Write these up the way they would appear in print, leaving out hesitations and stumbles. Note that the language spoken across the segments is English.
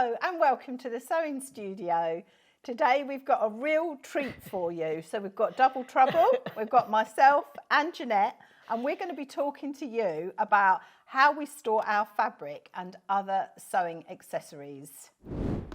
Hello and welcome to the sewing studio. Today we've got a real treat for you. So we've got double trouble, we've got myself and Jeanette, and we're going to be talking to you about how we store our fabric and other sewing accessories.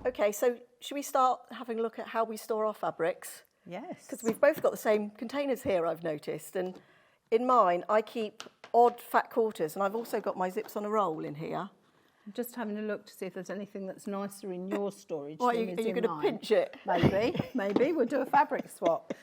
Okay, so should we start having a look at how we store our fabrics? Yes. Because we've both got the same containers here, I've noticed, and in mine I keep odd fat quarters, and I've also got my zips on a roll in here. I'm just having a look to see if there's anything that's nicer in your storage. Are you going to pinch it? Maybe. We'll do a fabric swap.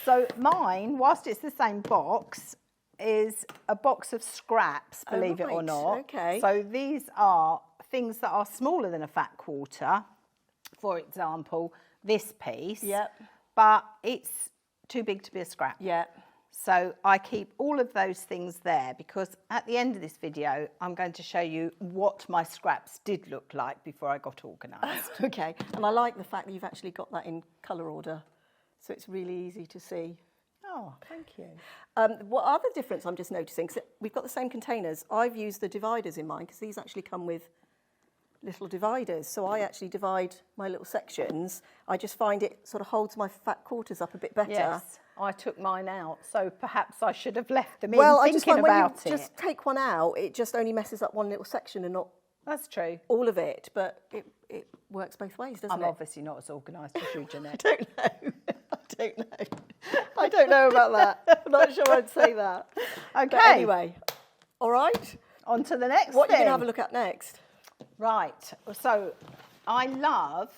So mine, whilst it's the same box, is a box of scraps, believe it or not. Okay. So these are things that are smaller than a fat quarter. For example, this piece. Yep. But it's too big to be a scrap. Yeah. So I keep all of those things there because at the end of this video, I'm going to show you what my scraps did look like before I got organised. Okay, and I like the fact that you've actually got that in colour order, so it's really easy to see. Oh, thank you. What other difference I'm just noticing, so we've got the same containers. I've used the dividers in mine because these actually come with little dividers, so I actually divide my little sections. I just find it sort of holds my fat quarters up a bit better. Yes, I took mine out, so perhaps I should have left them in I just thinking find about when you just take one out, it just only messes up one little section and not That's true. all of it, but it works both ways, doesn't it? I'm obviously not as organised as you, Jeanette. I don't know. I don't know about that. I'm not sure I'd say that. Okay. But anyway, all right. On to the next What are you thing. going to have a look at next? Right, so I love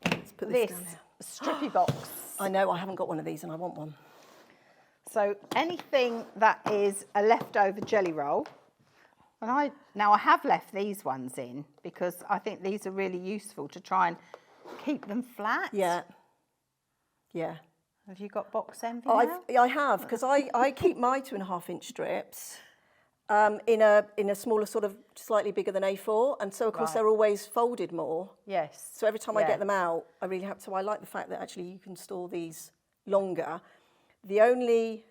Let's put this down here. strippy box. I know, I haven't got one of these and I want one. So anything that is a leftover jelly roll, and I have left these ones in because I think these are really useful to try and keep them flat. Yeah. Yeah. Have you got box envy now? I have, because I keep my 2.5-inch strips in a smaller sort of slightly bigger than A4, and so of course they're always folded more. Yes. So every time I get them out, I really have. So I like the fact that actually you can store these longer. The only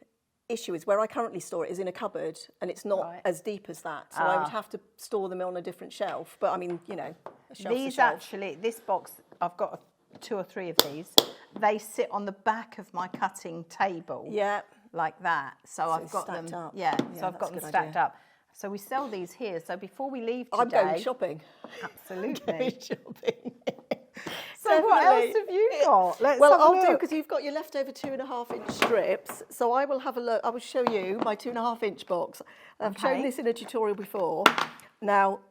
issue is where I currently store it is in a cupboard, and it's not as deep as that. So I would have to store them on a different shelf. But I mean, you know, a shelf's These a shelf. actually, this box, I've got 2 or 3 of these. They sit on the back of my cutting table. Yeah. Like that. So I've got them. Up. Yeah. So I've got them stacked up. So we sell these here. So before we leave today, I'm going shopping. Absolutely. I'm going shopping. So what else have you got? Let's well, have a I'll look. do, because you've got your leftover 2.5-inch strips. So I will have a look. I will show you my 2.5-inch box. I've shown this in a tutorial before. Now,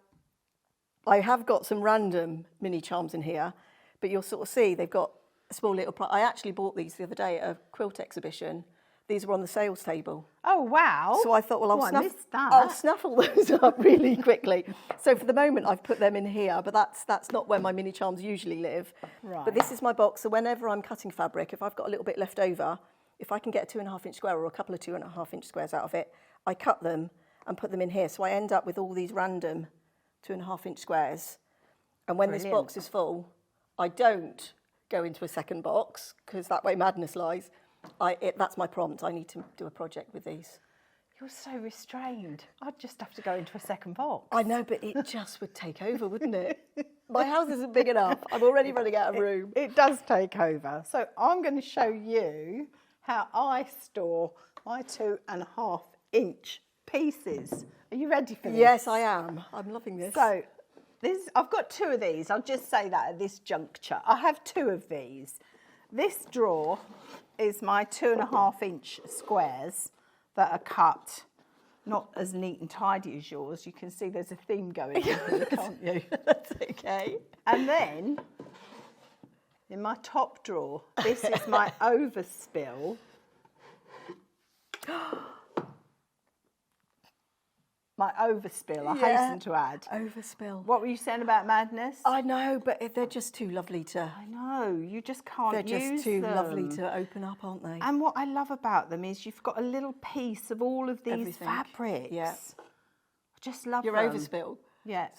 I have got some random mini charms in here, but you'll sort of see they've got a small little. I actually bought these the other day at a quilt exhibition. These were on the sales table. Oh, wow. So I thought, well, I'll snuffle those up really quickly. So for the moment, I've put them in here, but that's not where my mini charms usually live. Right. But this is my box, so whenever I'm cutting fabric, if I've got a little bit left over, if I can get a 2.5-inch square or a couple of 2.5-inch squares out of it, I cut them and put them in here. So I end up with all these random 2.5-inch squares. And when this box is full, I don't go into a second box, because that way madness lies. That's my prompt. I need to do a project with these. You're so restrained. I'd just have to go into a second box. I know, but it just would take over, wouldn't it? My house isn't big enough. I'm already running out of room. It does take over. So I'm going to show you how I store my 2.5-inch pieces. Are you ready for this? Yes, I am. I'm loving this. So I've got 2 of these. I'll just say that at this juncture. I have 2 of these. This drawer is my 2.5-inch squares that are cut, not as neat and tidy as yours. You can see there's a theme going on here, can't you? That's okay. And then, in my top drawer, this is my overspill. My overspill, I hasten to add. Overspill. What were you saying about madness? I know, but they're just too lovely to... I know, you just can't use them. They're just too lovely to open up, aren't they? And what I love about them is you've got a little piece of all of these fabrics. Yeah. I just love Your them. overspill. Yeah,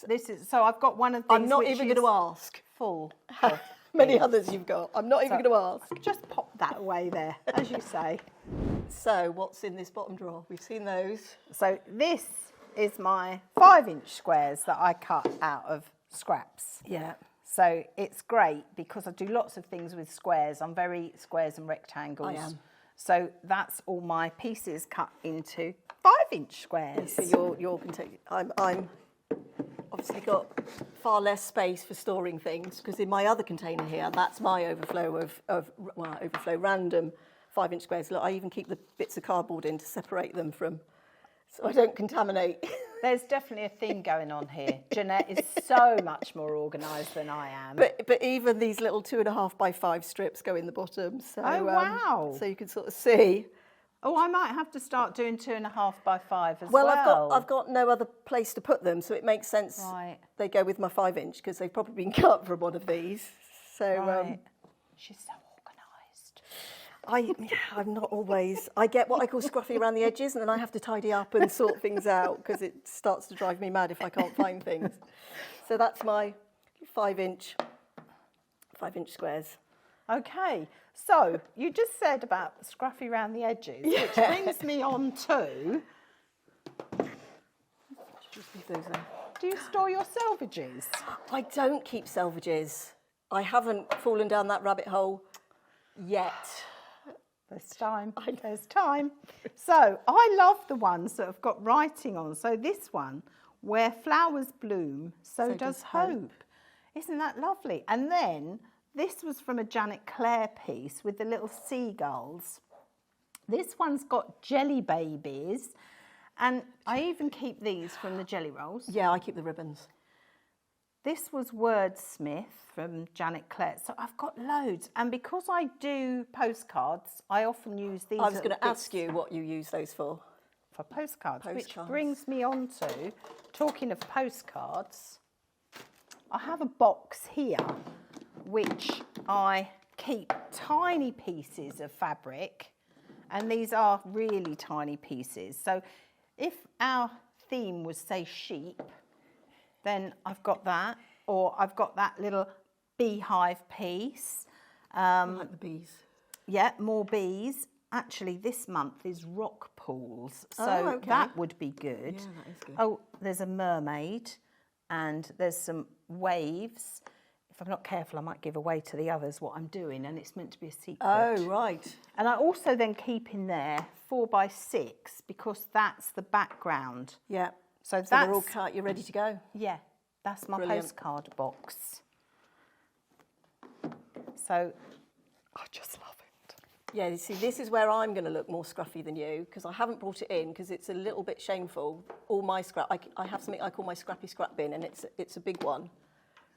so I've got one of these. I'm not even going to ask. Full. How many others you've got? I'm not even going to ask. Just pop that away there, as you say. So what's in this bottom drawer? We've seen those. So this is my 5-inch squares that I cut out of scraps. Yeah. So it's great because I do lots of things with squares. I'm very squares and rectangles. I am. So that's all my pieces cut into 5-inch squares. So your container. I'm obviously got far less space for storing things because in my other container here, that's my overflow overflow random 5-inch squares. Look, I even keep the bits of cardboard in to separate them from, so I don't contaminate. There's definitely a thing going on here. Jeanette is so much more organised than I am. But even these little 2.5 by 5 strips go in the bottom. So, wow. So you can sort of see. Oh, I might have to start doing 2.5 by 5 as well. Well, I've got no other place to put them, so it makes sense. Right. They go with my 5-inch because they've probably been cut from one of these. So Right. She's so organised. I'm not always. I get what I call scruffy around the edges, and then I have to tidy up and sort things out because it starts to drive me mad if I can't find things. So that's my 5-inch squares. Okay, so you just said about scruffy around the edges, which brings me on to, Just leave those there. do you store your Salvages? I don't keep Salvages. I haven't fallen down that rabbit hole yet. There's time, there's time. So I love the ones that have got writing on. So this one, where flowers bloom, so does hope. Isn't that lovely? And then this was from a Janet Clare piece with the little seagulls. This one's got jelly babies. And I even keep these from the jelly rolls. Yeah, I keep the ribbons. This was Wordsmith from Janet Clare. So I've got loads. And because I do postcards, I often use these. I was going to ask you what you use those for. For postcards, which brings me on to, talking of postcards, I have a box here which I keep tiny pieces of fabric, and these are really tiny pieces. So if our theme was, say, sheep, then I've got that, or I've got that little beehive piece. I like the bees. Yeah, more bees. Actually, this month is rock pools, so that would be good. Yeah, that is good. Oh, there's a mermaid, and there's some waves. If I'm not careful, I might give away to the others what I'm doing, and it's meant to be a secret. Oh, right. And I also then keep in there 4x6 because that's the background. Yeah. So they're all cut, you're ready to go. Yeah, that's my Brilliant. postcard box. So I just love it. Yeah, you see, this is where I'm going to look more scruffy than you because I haven't brought it in because it's a little bit shameful. All my scrap, I have something I call my scrappy scrap bin, and it's a big one,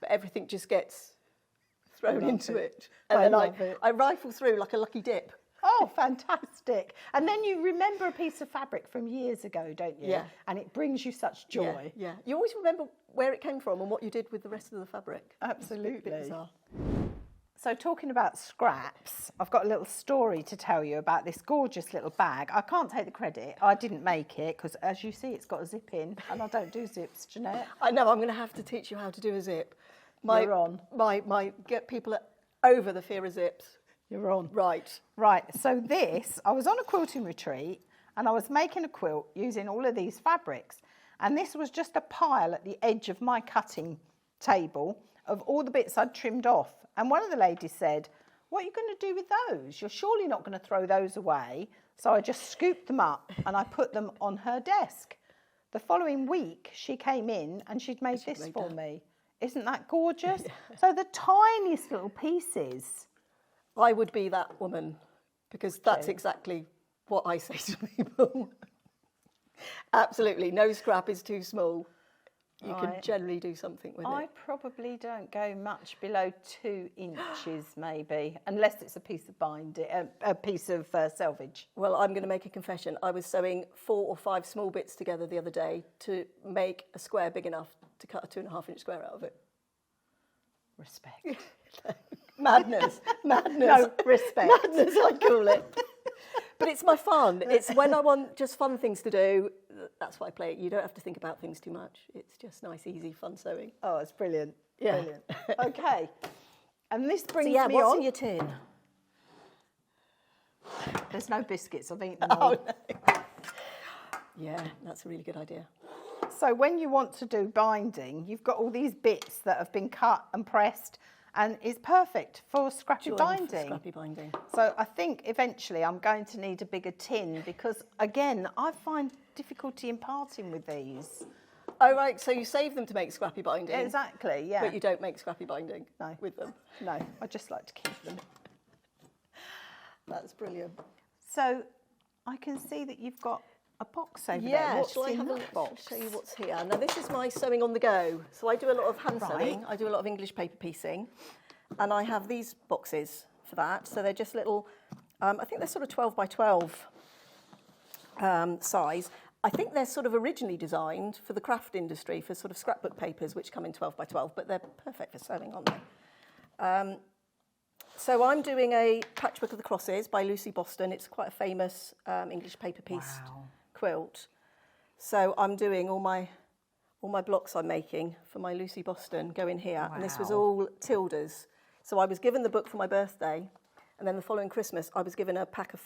but everything just gets thrown into it. And then I rifle through like a lucky dip. Oh, fantastic. And then you remember a piece of fabric from years ago, don't you? Yeah. And it brings you such joy. Yeah. You always remember where it came from and what you did with the rest of the fabric. Absolutely. It's a bit bizarre. So talking about scraps, I've got a little story to tell you about this gorgeous little bag. I can't take the credit. I didn't make it because, as you see, it's got a zip in, and I don't do zips, Jeanette. I know, I'm going to have to teach you how to do a zip. You're on. My get people over the fear of zips. You're on. Right. Right, so this, I was on a quilting retreat and I was making a quilt using all of these fabrics, and this was just a pile at the edge of my cutting table of all the bits I'd trimmed off. And one of the ladies said, "What are you going to do with those? You're surely not going to throw those away." So I just scooped them up and I put them on her desk. The following week, she came in and she'd made this for me. Isn't that gorgeous? Yeah. So the tiniest little pieces. I would be that woman because that's exactly what I say to people. Absolutely, no scrap is too small. You can generally do something with it. I probably don't go much below 2 inches, maybe, unless it's a piece of binding, a piece of selvage. Well, I'm going to make a confession. I was sewing 4 or 5 small bits together the other day to make a square big enough to cut a 2.5-inch square out of it. Respect. Madness. No, respect. Madness, I call it. But it's my fun. It's when I want just fun things to do, that's why I play it. You don't have to think about things too much. It's just nice, easy, fun sewing. Oh, it's brilliant. Yeah. Brilliant. Okay. And this brings me what's on. in your tin? There's no biscuits. I've eaten them all. Oh, no. Yeah, that's a really good idea. So when you want to do binding, you've got all these bits that have been cut and pressed, and it's perfect for scrappy binding. So I think eventually I'm going to need a bigger tin because, again, I find difficulty in parting with these. Oh, right, so you save them to make scrappy binding? Exactly, yeah. But you don't make scrappy binding with them? No, I just like to keep them. That's brilliant. So I can see that you've got a box over there. Yeah, shall I have a box? Show you what's here. Now, this is my sewing on the go. So I do a lot of hand sewing. I do a lot of English paper piecing. And I have these boxes for that. So they're just little, I think they're sort of 12 by 12 size. I think they're sort of originally designed for the craft industry, for sort of scrapbook papers, which come in 12 by 12, but they're perfect for sewing, aren't they? So I'm doing a Patchwork of the Crosses by Lucy Boston. It's quite a famous English paper piece quilt. So I'm doing all my blocks I'm making for my Lucy Boston go in here. Wow. And this was all Tilda's. So I was given the book for my birthday, and then the following Christmas I was given a pack of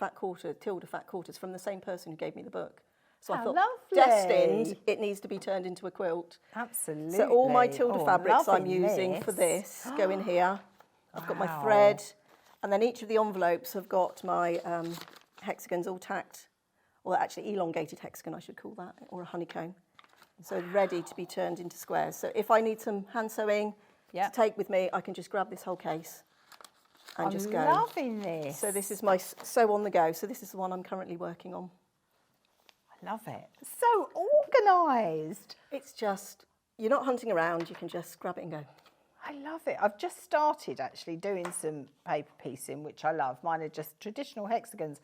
Tilda fat quarters from the same person who gave me the book. So I thought, destined, it needs to be turned into a quilt. Absolutely. So all my Tilda fabrics I'm using for this go in here. I've got my thread, and then each of the envelopes have got my hexagons all tacked, or actually elongated hexagon I should call that, or a honeycomb. So ready to be turned into squares. So if I need some hand sewing to take with me, I can just grab this whole case and just go. I'm loving this. So this is my sew on the go. So this is the one I'm currently working on. I love it. So organised. It's just, you're not hunting around, you can just grab it and go. I love it. I've just started actually doing some paper piecing, which I love. Mine are just traditional hexagons.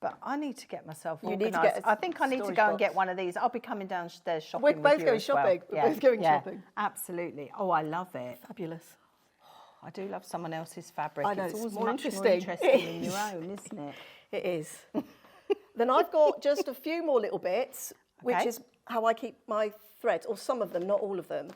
But I need to get myself organised. I think I need to go and get one of these. I'll be coming downstairs shopping with you. We're both going shopping. We're both going shopping. Absolutely. Oh, I love it. Fabulous. I do love someone else's fabric. I know, it's always more much interesting. more interesting than your own, isn't it? It is. Then I've got just a few more little bits, which is how I keep my threads, or some of them, not all of them.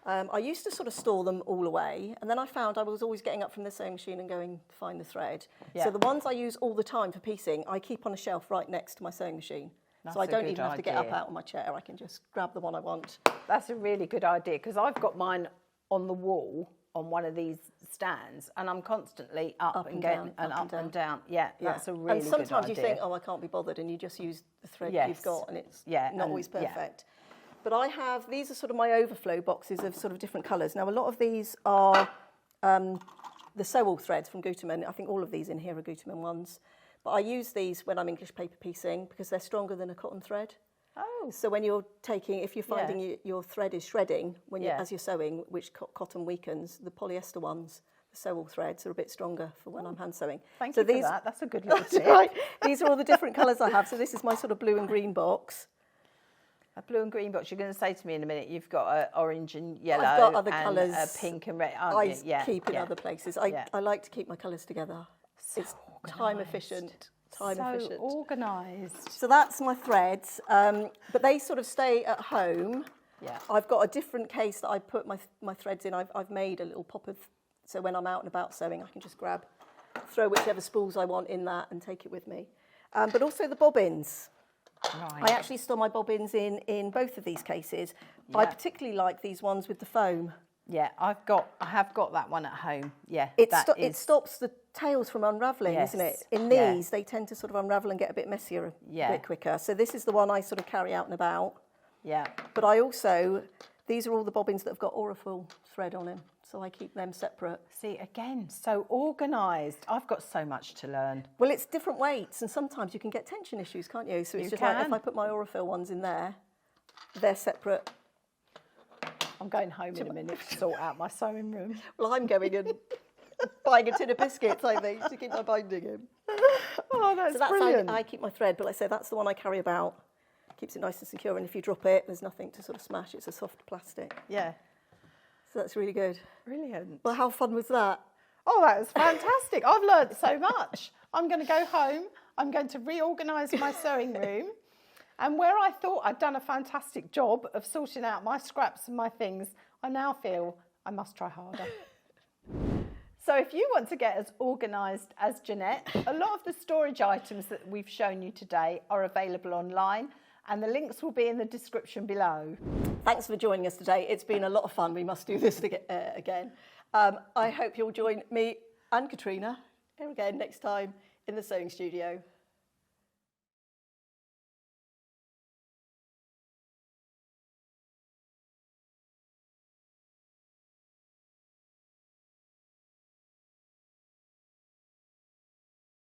I used to sort of store them all away, and then I found I was always getting up from the sewing machine and going to find the thread. Yeah. So the ones I use all the time for piecing, I keep on a shelf right next to my sewing machine. So I don't even have to get up out of my chair. I can just grab the one I want. That's a really good idea, because I've got mine on the wall on one of these stands, and I'm constantly up and down. Yeah, that's a really good idea. And sometimes you think, oh, I can't be bothered, and you just use the thread you've got, and it's not always perfect. But I have, these are sort of my overflow boxes of sort of different colours. Now, a lot of these are the sew-all threads from Gutermann. I think all of these in here are Gutermann ones. But I use these when I'm English paper piecing because they're stronger than a cotton thread. Oh. So when you're taking, if you're finding your thread is shredding when as you're sewing, which cotton weakens, the polyester ones, the sew-all threads are a bit stronger for when I'm hand sewing. Thank you for that. That's a good little tip. Right. These are all the different colours I have. So this is my sort of blue and green box. A blue and green box. You're going to say to me in a minute, you've got an orange and yellow. I've got other and colours. A pink and red. I keep in other places. I like to keep my colours together. So it's time efficient. So organised. So that's my threads, but they sort of stay at home. Yeah. I've got a different case that I put my threads in. I've made a little pop of, so when I'm out and about sewing, I can just throw whichever spools I want in that and take it with me. But also the bobbins. Right. I actually store my bobbins in both of these cases. Yeah. I particularly like these ones with the foam. Yeah, I have got that one at home. Yeah, it stops the tails from unravelling, isn't it? In these, they tend to sort of unravel and get a bit messier a bit quicker. So this is the one I sort of carry out and about. Yeah. But I also, these are all the bobbins that have got Aurifil thread on them. So I keep them separate. See, again, so organised. I've got so much to learn. Well, it's different weights, and sometimes you can get tension issues, can't you? So it's just like if I put my Aurifil ones in there, they're separate. I'm going home in a minute to sort out my sewing room. Well, I'm going and buying a tin of biscuits, I think, to keep my binding in. Oh, that's brilliant. How I keep my thread, but like I say, that's the one I carry about. Keeps it nice and secure, and if you drop it, there's nothing to sort of smash. It's a soft plastic. Yeah. So that's really good. Brilliant. Well, how fun was that? Oh, that was fantastic. I've learned so much. I'm going to go home. I'm going to reorganise my sewing room. And where I thought I'd done a fantastic job of sorting out my scraps and my things, I now feel I must try harder. So if you want to get as organised as Jeanette, a lot of the storage items that we've shown you today are available online. and the links will be in the description below. Thanks for joining us today. It's been a lot of fun. We must do this again. I hope you'll join me and Katrina here again next time in the sewing studio.